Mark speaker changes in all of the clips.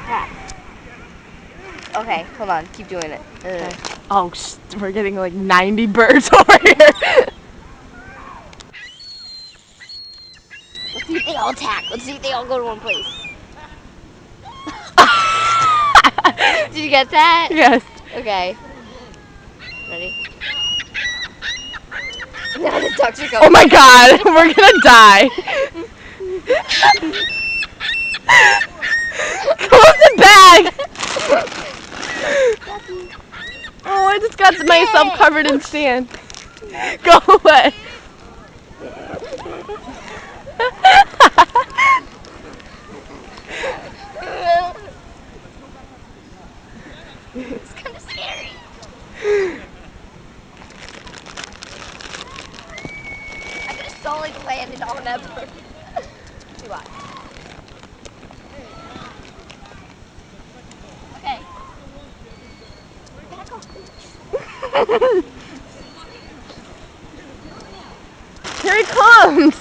Speaker 1: crap. Okay, hold on. Keep doing it.
Speaker 2: Okay. Oh, we're getting like 90 birds over here.
Speaker 1: Let's see if they all attack. Let's see if they all go to one place. Did you get that?
Speaker 2: Yes.
Speaker 1: Okay. Ready? Now the ducks are going.
Speaker 2: Oh my god, we're gonna die. Close the bag. Oh, I just got myself covered in sand. Go away.
Speaker 1: It's kind of scary. I could have solely landed on that bird. See what? Okay. Back off.
Speaker 2: Here he comes.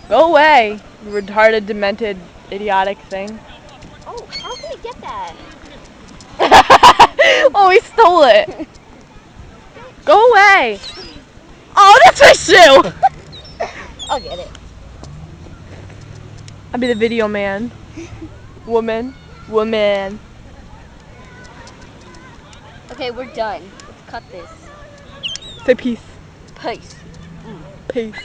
Speaker 2: Go away, you retarded, demented, idiotic thing.
Speaker 1: Oh, how can he get that?
Speaker 2: Oh, he stole it. Go away. Oh, that's my shoe.
Speaker 1: I'll get it.
Speaker 2: I'll be the video man. Woman.
Speaker 1: Okay, we're done. Let's cut this.
Speaker 2: Say peace.
Speaker 1: Peace.
Speaker 2: Peace.